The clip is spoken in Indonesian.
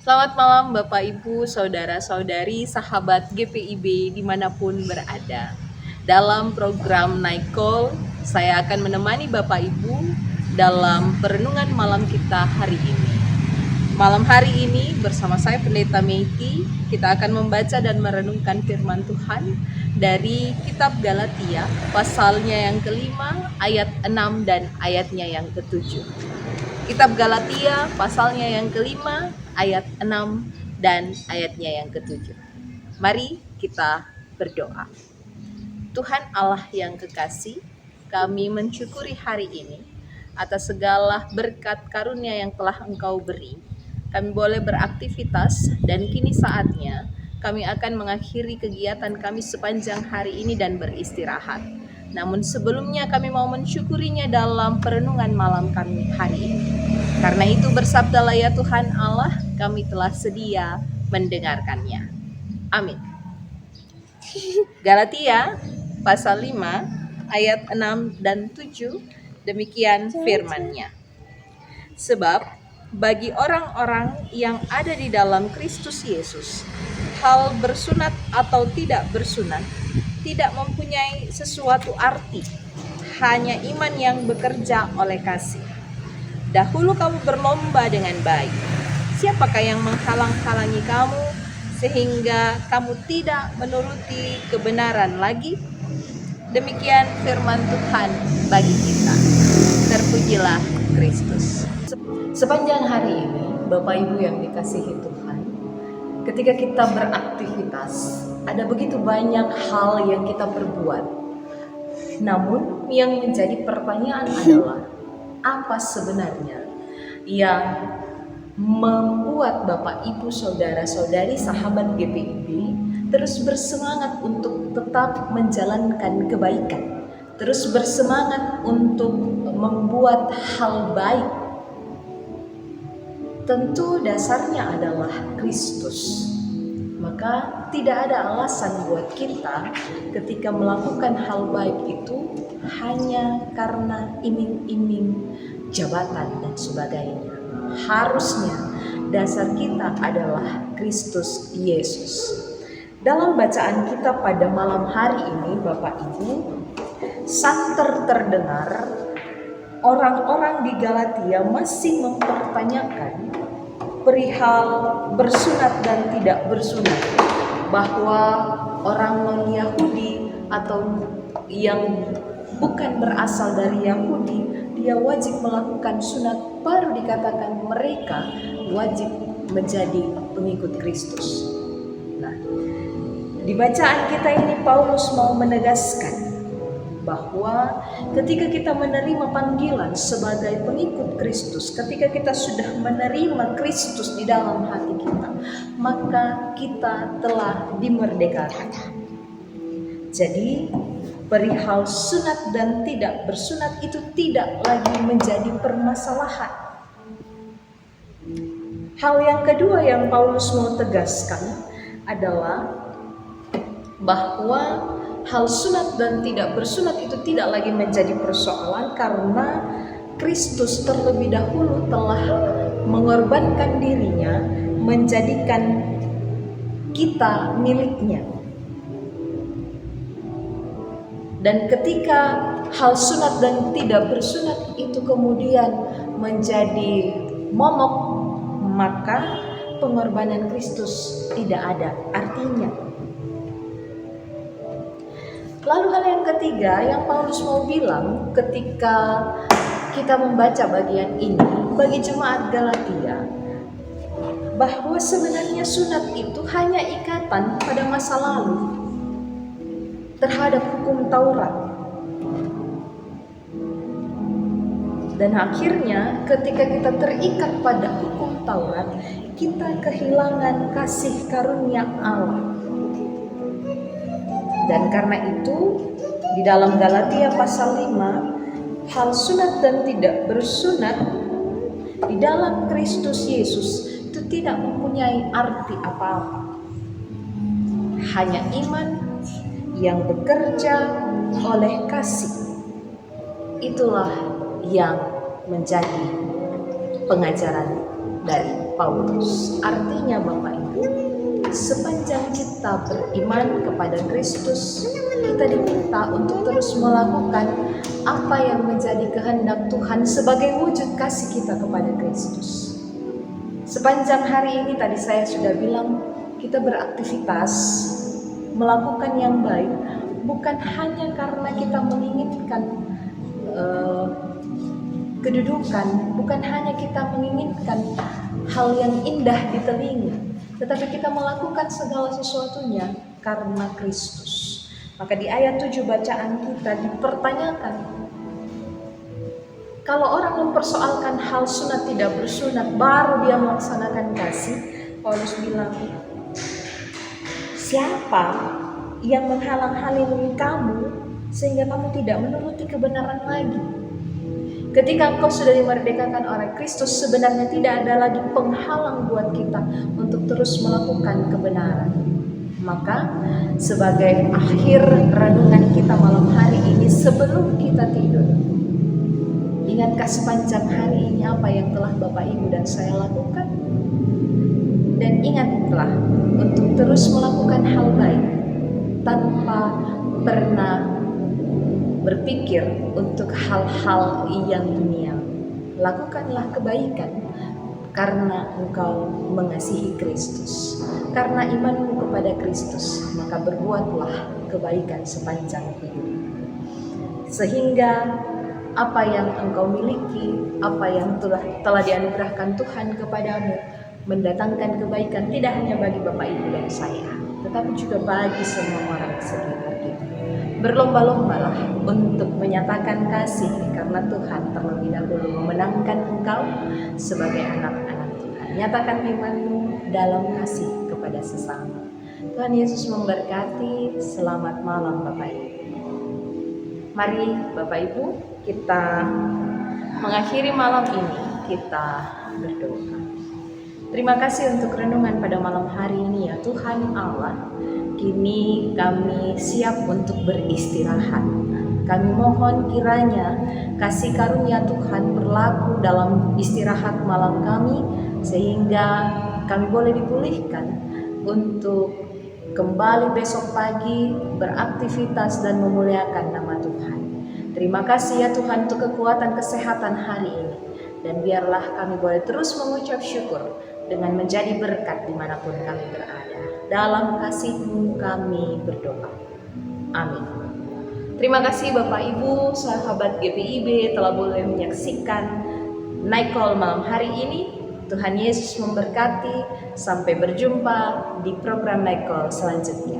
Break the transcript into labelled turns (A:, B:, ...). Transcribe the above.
A: Selamat malam Bapak Ibu, Saudara-saudari, sahabat GPIB dimanapun berada. Dalam program Night Call, saya akan menemani Bapak Ibu dalam perenungan malam kita hari ini. Malam hari ini bersama saya Pendeta Meiti, kita akan membaca dan merenungkan firman Tuhan dari kitab Galatia, pasalnya yang kelima, ayat 6 dan ayatnya yang ketujuh. Kitab Galatia, pasalnya yang kelima, ayat 6 dan ayatnya yang ketujuh. Mari kita berdoa. Tuhan Allah yang kekasih, kami mensyukuri hari ini atas segala berkat karunia yang telah Engkau beri. Kami boleh beraktivitas dan kini saatnya kami akan mengakhiri kegiatan kami sepanjang hari ini dan beristirahat. Namun sebelumnya kami mau mensyukurinya dalam perenungan malam kami hari ini. Karena itu bersabdalah ya Tuhan Allah, kami telah sedia mendengarkannya. Amin. Galatia pasal 5 ayat 6 dan 7, demikian firman-Nya. Sebab bagi orang-orang yang ada di dalam Kristus Yesus, hal bersunat atau tidak bersunat tidak mempunyai sesuatu arti, hanya iman yang bekerja oleh kasih. Dahulu kamu berlomba dengan baik. Siapakah yang menghalang-halangi kamu sehingga kamu tidak menuruti kebenaran lagi? Demikian firman Tuhan bagi kita. Terpujilah Kristus. Sepanjang hari ini, Bapak Ibu yang dikasihi Tuhan, ketika kita beraktivitas, ada begitu banyak hal yang kita perbuat. Namun yang menjadi pertanyaan adalah, apa sebenarnya yang membuat Bapak Ibu Saudara-saudari sahabat GPIB terus bersemangat untuk tetap menjalankan kebaikan, terus bersemangat untuk membuat hal baik? Tentu dasarnya adalah Kristus. Maka tidak ada alasan buat kita ketika melakukan hal baik itu hanya karena iming-iming jabatan dan sebagainya. Harusnya dasar kita adalah Kristus Yesus. Dalam bacaan kita pada malam hari ini, Bapak Ibu, santer terdengar orang-orang di Galatia masih mempertanyakan perihal bersunat dan tidak bersunat, bahwa orang non-Yahudi atau yang bukan berasal dari Yahudi, dia wajib melakukan sunat, baru dikatakan mereka wajib menjadi pengikut Kristus. Nah, di bacaan kita ini Paulus mau menegaskan bahwa ketika kita menerima panggilan sebagai pengikut Kristus, ketika kita sudah menerima Kristus di dalam hati kita, maka kita telah dimerdekakan. Jadi perihal sunat dan tidak bersunat itu tidak lagi menjadi permasalahan. Hal yang kedua yang Paulus mau tegaskan adalah bahwa hal sunat dan tidak bersunat itu tidak lagi menjadi persoalan karena Kristus terlebih dahulu telah mengorbankan dirinya, menjadikan kita miliknya. Dan ketika hal sunat dan tidak bersunat itu kemudian menjadi momok, maka pengorbanan Kristus tidak ada artinya. Lalu hal yang ketiga yang Paulus mau bilang ketika kita membaca bagian ini bagi jemaat Galatia, bahwa sebenarnya sunat itu hanya ikatan pada masa lalu terhadap hukum Taurat. Dan akhirnya ketika kita terikat pada hukum Taurat, kita kehilangan kasih karunia Allah. Dan karena itu di dalam Galatia pasal 5, hal sunat dan tidak bersunat di dalam Kristus Yesus itu tidak mempunyai arti apa-apa. Hanya iman yang bekerja oleh kasih. Itulah yang menjadi pengajaran dari Paulus. Artinya Bapak Ibu, sepanjang kita beriman kepada Kristus, kita diminta untuk terus melakukan apa yang menjadi kehendak Tuhan sebagai wujud kasih kita kepada Kristus. Sepanjang hari ini tadi saya sudah bilang, kita beraktivitas, melakukan yang baik, bukan hanya karena kita menginginkan kedudukan, bukan hanya kita menginginkan hal yang indah di telinga, tetapi kita melakukan segala sesuatunya karena Kristus. Maka di ayat 7 bacaan kita dipertanyakan, kalau orang mempersoalkan hal sunat tidak bersunat baru dia melaksanakan kasih, Paulus bilang, siapa yang menghalang-halangi kamu sehingga kamu tidak menuruti kebenaran lagi? Ketika engkau sudah dimerdekakan oleh Kristus, sebenarnya tidak ada lagi penghalang buat kita untuk terus melakukan kebenaran. Maka sebagai akhir renungan kita malam hari ini, sebelum kita tidur, ingatkah sepanjang hari ini apa yang telah Bapak Ibu dan saya lakukan? Dan ingatlah untuk terus melakukan hal baik tanpa pernah berpikir untuk hal-hal yang duniawi. Lakukanlah kebaikan karena engkau mengasihi Kristus. Karena imanmu kepada Kristus, maka berbuatlah kebaikan sepanjang hidup. Sehingga apa yang engkau miliki, apa yang telah dianugerahkan Tuhan kepadamu, mendatangkan kebaikan tidak hanya bagi Bapak Ibu dan saya, tetapi juga bagi semua orang sekitar kita. Berlomba-lombalah untuk menyatakan kasih, karena Tuhan terlebih dahulu memenangkan engkau sebagai anak-anak Tuhan. Nyatakan imanmu dalam kasih kepada sesama. Tuhan Yesus memberkati. Selamat malam Bapak Ibu. Mari Bapak Ibu, kita mengakhiri malam ini, kita berdoa. Terima kasih untuk renungan pada malam hari ini ya Tuhan Allah. Kini kami siap untuk beristirahat. Kami mohon kiranya kasih karunia Tuhan berlaku dalam istirahat malam kami, sehingga kami boleh dipulihkan untuk kembali besok pagi beraktivitas dan memuliakan nama Tuhan. Terima kasih ya Tuhan untuk kekuatan kesehatan hari ini. Dan biarlah kami boleh terus mengucap syukur dengan menjadi berkat dimanapun kami berada. Dalam kasih-Mu kami berdoa. Amin. Terima kasih Bapak Ibu, sahabat GPIB telah boleh menyaksikan Night Call malam hari ini. Tuhan Yesus memberkati. Sampai berjumpa di program Night Call selanjutnya.